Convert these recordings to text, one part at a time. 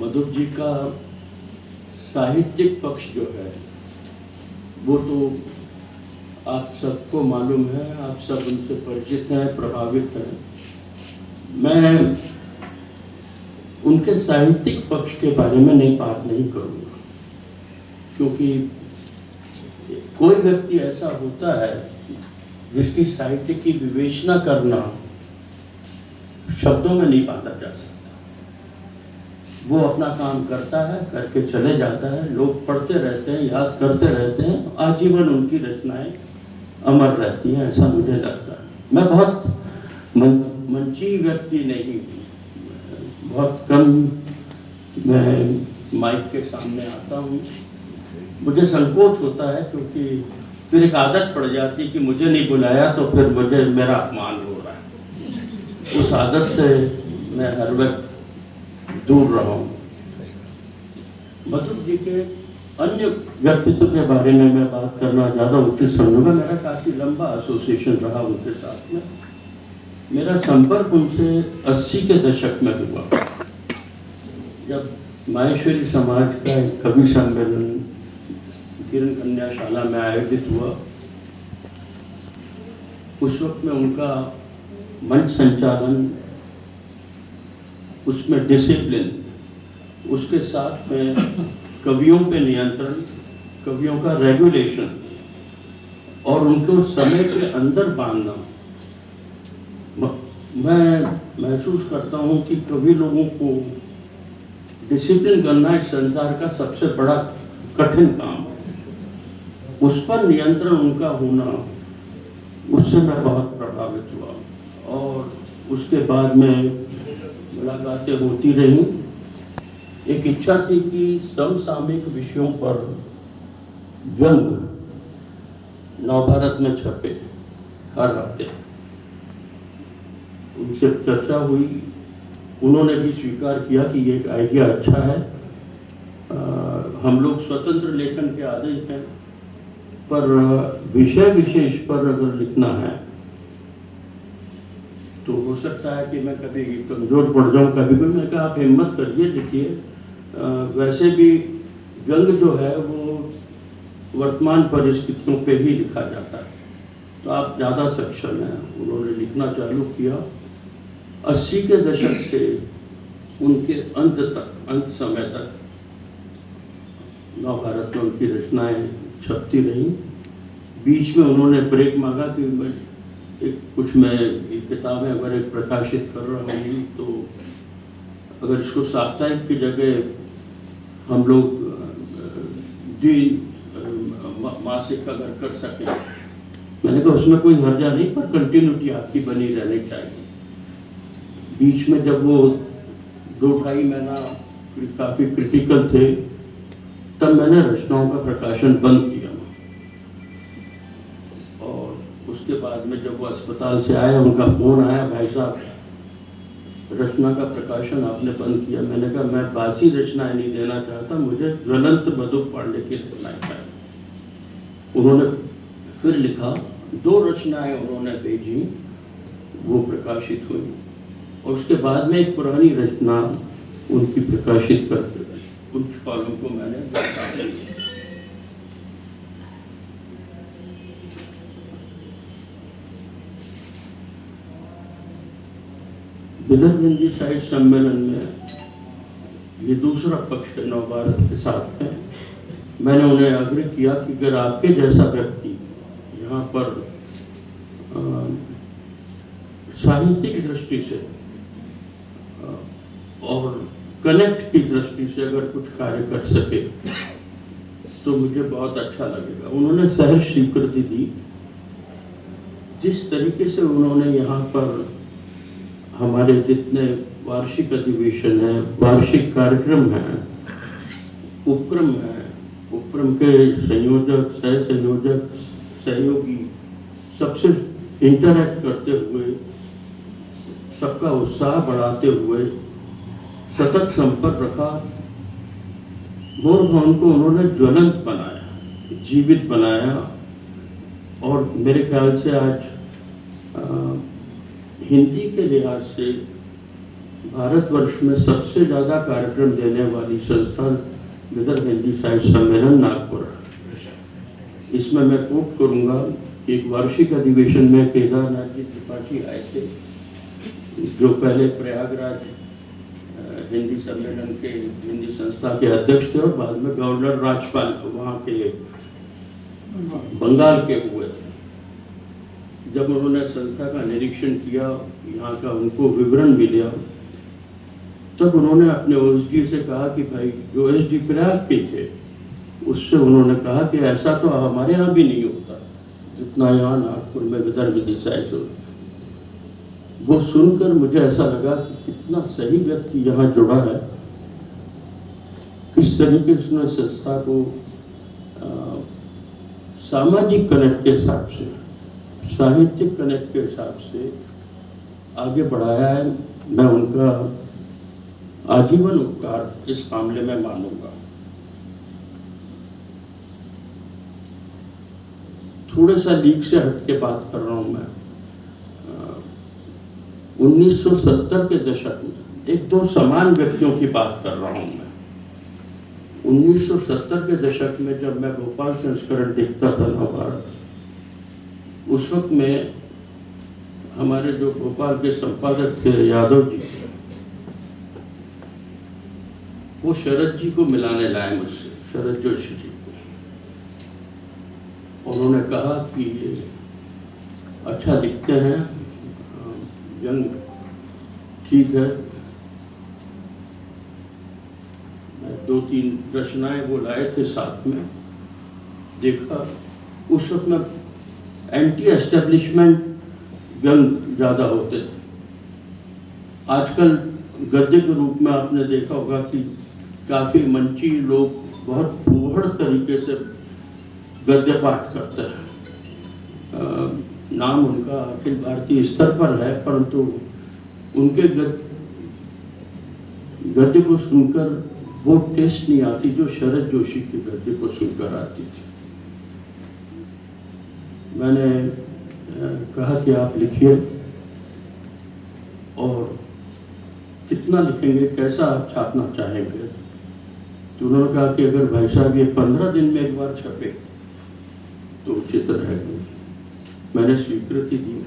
मधुर जी का साहित्यिक पक्ष जो है वो तो आप सबको मालूम है, आप सब उनसे परिचित हैं, प्रभावित हैं। मैं उनके साहित्यिक पक्ष के बारे में बात नहीं करूँगा, क्योंकि कोई व्यक्ति ऐसा होता है जिसकी साहित्य की विवेचना करना शब्दों में नहीं बांधा जा सकता। वो अपना काम करता है, करके चले जाता है, लोग पढ़ते रहते हैं, याद करते रहते हैं, आजीवन उनकी रचनाएं अमर रहती हैं, ऐसा मुझे लगता है। मैं बहुत मंची व्यक्ति नहीं हूँ, बहुत कम मैं माइक के सामने आता हूँ। मुझे संकोच होता है, क्योंकि फिर एक आदत पड़ जाती कि मुझे नहीं बुलाया तो फिर मुझे मेरा अपमान हो रहा है। उस आदत से मैं हर वक्त दूर रहा हूँ। मधुर जी के अन्य व्यक्तित्व के बारे में मैं बात करना ज़्यादा उचित समझूंगा। मेरा काफ़ी लंबा एसोसिएशन रहा उनके साथ में। मेरा संपर्क उनसे 80 के दशक में हुआ, जब माहेश्वरी समाज का एक कवि सम्मेलन किरण कन्याशाला में आयोजित हुआ। उस वक्त में उनका मंच संचालन, उसमें डिसिप्लिन, उसके साथ में कवियों पे नियंत्रण, कवियों का रेगुलेशन और उनको समय के अंदर बांधना, मैं महसूस करता हूँ कि कवि लोगों को डिसिप्लिन करना इस संसार का सबसे बड़ा कठिन काम है। उस पर नियंत्रण उनका होना, उससे मैं बहुत प्रभावित हुआ। और उसके बाद में मुलाकातें होती रहीं। एक इच्छा थी कि समसामयिक विषयों पर व्यंग नवभारत में छपे हर हफ्ते। उनसे चर्चा हुई, उन्होंने भी स्वीकार किया कि ये एक आइडिया अच्छा है। हम लोग स्वतंत्र लेखन के आदी हैं, पर विषय विशेष पर अगर लिखना है तो हो सकता है कि मैं कभी कमज़ोर पड़ जाऊं। कभी भी मैं कहा आप हिम्मत करिए, लिखिए। वैसे भी व्यंग जो है वो वर्तमान परिस्थितियों पे ही लिखा जाता है, तो आप ज़्यादा सक्षम हैं। उन्होंने लिखना चालू किया। 80 के दशक से उनके अंत तक, अंत समय तक नवभारत में उनकी रचनाएं छपती रहीं। बीच में उन्होंने ब्रेक मांगा कि मैं एक किताबें अगर एक प्रकाशित कर रहा हूँ तो अगर इसको साप्ताहिक की जगह हम लोग मासिक अगर कर सकें। मैंने कहा उसमें कोई हर्जा नहीं, पर कंटिन्यूटी आपकी बनी रहनी चाहिए। बीच में जब वो 2-2.5 महीना काफ़ी क्रिटिकल थे, तब मैंने रचनाओं का प्रकाशन बंद किया। उसके बाद में जब वो अस्पताल से आए, उनका फ़ोन आया, भाई साहब रचना का प्रकाशन आपने बंद किया। मैंने कहा मैं बासी रचनाएं नहीं देना चाहता, मुझे ज्वलंत मधु पांडे की रचनाएं चाहिए। उन्होंने फिर लिखा, 2 रचनाएं उन्होंने भेजी, वो प्रकाशित हुई। और उसके बाद में एक पुरानी रचना उनकी प्रकाशित करके कुछ कॉलम को मैंने बता दिया। विदर्भ हिंदी साहित्य सम्मेलन में ये दूसरा पक्ष है नवभारत के साथ में। मैंने उन्हें आग्रह किया कि अगर आपके जैसा व्यक्ति यहाँ पर साहित्यिक दृष्टि से और कनेक्ट की दृष्टि से अगर कुछ कार्य कर सके तो मुझे बहुत अच्छा लगेगा। उन्होंने सहर्ष स्वीकृति दी। जिस तरीके से उन्होंने यहाँ पर हमारे जितने वार्षिक अधिवेशन हैं, वार्षिक कार्यक्रम हैं, उपक्रम हैं, उपक्रम के संयोजक, सह संयोजक, सहयोगी सबसे इंटरैक्ट करते हुए, सबका उत्साह बढ़ाते हुए सतत संपर्क रखा। मोर भवन को उन्होंने ज्वलंत बनाया, जीवित बनाया। और मेरे ख्याल से आज हिंदी के लिहाज से भारतवर्ष में सबसे ज़्यादा कार्यक्रम देने वाली संस्था विदर्भ हिंदी साहित्य सम्मेलन नागपुर है। इसमें मैं कोट करूँगा कि एक वार्षिक अधिवेशन में केदारनाथ जी त्रिपाठी आए थे, जो पहले प्रयागराज हिंदी सम्मेलन के हिंदी संस्था के अध्यक्ष थे और बाद में गवर्नर राज्यपाल वहाँ के बंगाल के हुए थे। जब उन्होंने संस्था का निरीक्षण किया, यहाँ का उनको विवरण मिला, तब उन्होंने अपने ओएसडी से कहा कि भाई जो ओएसडी प्रयाग के थे उससे उन्होंने कहा कि ऐसा तो हमारे यहाँ भी नहीं होता जितना यहाँ नागपुर में विदर्भ हिंदी साहित्य होता। वो सुनकर मुझे ऐसा लगा कि कितना सही व्यक्ति यहाँ जुड़ा है, किस तरीके से उसने संस्था को सामाजिक कनेक्ट के हिसाब से, साहित्यिक कनेक्ट के हिसाब से आगे बढ़ाया है। मैं उनका आजीवन उपकार इस मामले में मानूंगा। थोड़ा सा लीक से हट के बात कर रहा हूं मैं। 1970 के दशक में एक दो समान व्यक्तियों की बात कर रहा हूं मैं। 1970 के दशक में जब मैं भोपाल संस्करण देखता था नवभारत, उस वक्त में हमारे जो भोपाल के संपादक थे यादव जी, वो शरद जी को मिलाने लाए मुझसे, शरद जोशी जी को। उन्होंने कहा कि ये अच्छा लिखते हैं, यंग ठीक है। दो तीन रचनाएं वो लाए थे साथ में, देखा। उस वक्त में एंटी एस्टेब्लिशमेंट व्यंग ज़्यादा होते थे। आजकल गद्य के रूप में आपने देखा होगा कि काफ़ी मंची लोग बहुत फूहड़ तरीके से गद्य पाठ करते हैं। नाम उनका अखिल भारतीय स्तर पर है, परंतु उनके गद्य को सुनकर वो टेस्ट नहीं आती जो शरद जोशी के गद्य को सुनकर आती थी। मैंने कहा कि आप लिखिए, और कितना लिखेंगे, कैसा आप छापना चाहेंगे। तो उन्होंने कहा कि अगर भाई साहब ये 15 दिन में एक बार छपे तो उचित रहेगा। मैंने स्वीकृति दी।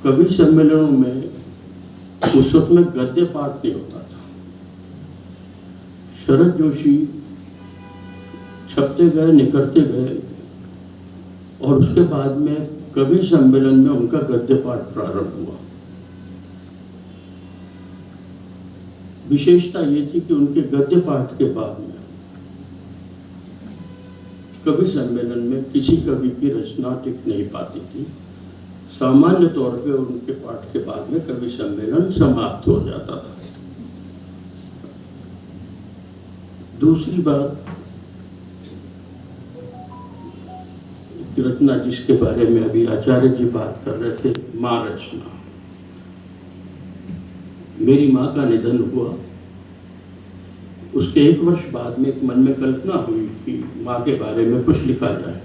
कवि सम्मेलनों में उस वक्त में गद्य पाठ नहीं होता था। शरद जोशी छपते गए, निकलते गए, और उसके बाद में कवि सम्मेलन में उनका गद्य पाठ प्रारंभ हुआ। विशेषता ये थी कि उनके गद्य पाठ के बाद में कवि सम्मेलन में किसी कवि की रचना टिक नहीं पाती थी। सामान्य तौर पे उनके पाठ के बाद में कवि सम्मेलन समाप्त हो जाता था। दूसरी बात, रचना जिसके बारे में अभी आचार्य जी बात कर रहे थे, माँ रचना। मेरी माँ का निधन हुआ, उसके 1 वर्ष बाद में एक मन में कल्पना हुई कि माँ के बारे में कुछ लिखा जाए।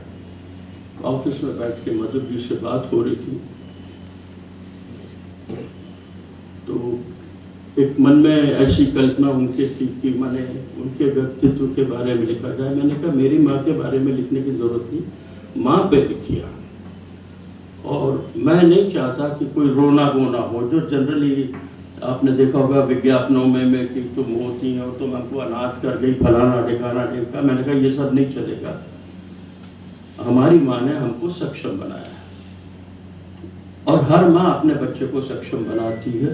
ऑफिस में बैठ के मधुर जी से बात हो रही थी, तो एक मन में ऐसी कल्पना उनके थी कि मैंने उनके व्यक्तित्व के बारे में लिखा जाए। मैंने कहा मेरी माँ के बारे में लिखने की जरूरत नहीं, माँ पे लिखिए। और मैं नहीं चाहता कि कोई रोना गोना हो, जो जनरली आपने देखा होगा विज्ञापनों में कि तुम होती हो, तुम हमको अनाथ कर गई, फलाना ठिकाना ढेका। मैंने कहा ये सब नहीं चलेगा। हमारी माँ ने हमको सक्षम बनाया है, और हर माँ अपने बच्चे को सक्षम बनाती है,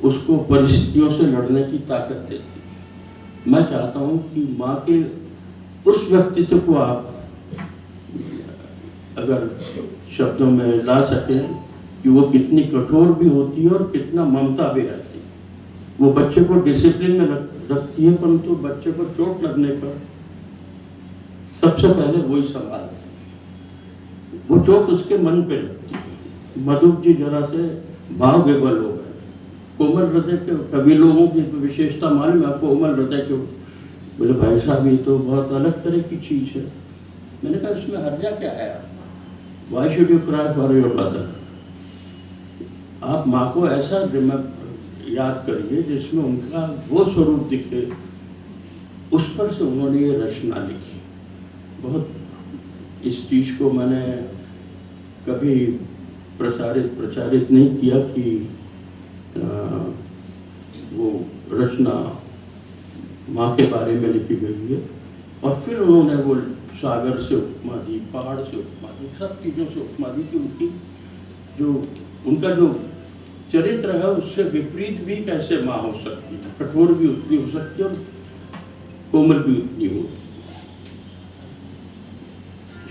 उसको परिस्थितियों से लड़ने की ताकत देती है। मैं चाहता हूँ कि माँ के उस व्यक्तित्व को आप अगर शब्दों में ला सकें कि वो कितनी कठोर भी होती है और कितना ममता भी रहती है। वो बच्चे को डिसिप्लिन में रखती है, परंतु बच्चे को चोट लगने पर सबसे पहले वही संभालती है। वो चोट उसके मन पे लगती है। मधुर जी जरा से भाव विवल हो गए। कोमल हृदय के कवि लोगों की विशेषता मालूम है आपको, कोमल हृदय के। बोले भाई साहब ये तो बहुत अलग तरह की चीज है। मैंने कहा इसमें हर्जा क्या है? Why should you cry for your brother? आप माँ को ऐसा याद करिए जिसमें उनका वो स्वरूप दिखे, उस पर से उन्होंने ये रचना लिखी। बहुत इस चीज़ को मैंने कभी प्रचारित नहीं किया कि वो रचना माँ के बारे में लिखी गई है। और फिर उन्होंने वो सागर से उपमा दी, पहाड़ से उपमा दी, सब चीज़ों से उपमा दी कि उनका जो चरित्र है उससे विपरीत भी कैसे माँ हो सकती है, कठोर भी उतनी हो सकती है और कोमल भी उतनी हो।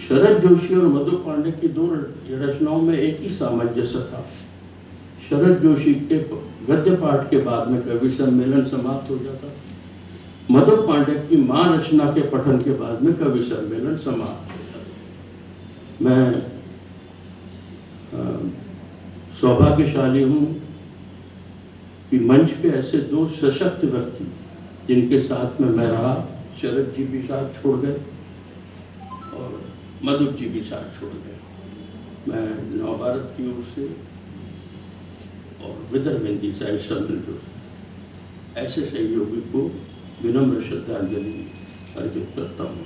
शरद जोशी और मधु पांडे की दो रचनाओं में एक ही सामंजस्य था। शरद जोशी के गद्य पाठ के बाद में कवि सम्मेलन समाप्त हो जाता, मधु पांडे की माँ रचना के पठन के बाद में कवि सम्मेलन समाप्त हो जाता। मैं सौभाग्यशाली हूँ कि मंच पे ऐसे दो सशक्त व्यक्ति जिनके साथ में मैं रहा, शरद जी भी साथ छोड़ गए और मधु जी भी साथ छोड़ गए। मैं नवभारत की ओर से और विदर्भ हिंदी साहित्य सम्मेलन ऐसे सहयोगी को विनम्र श्रद्धांजलि अर्पित करता हूँ।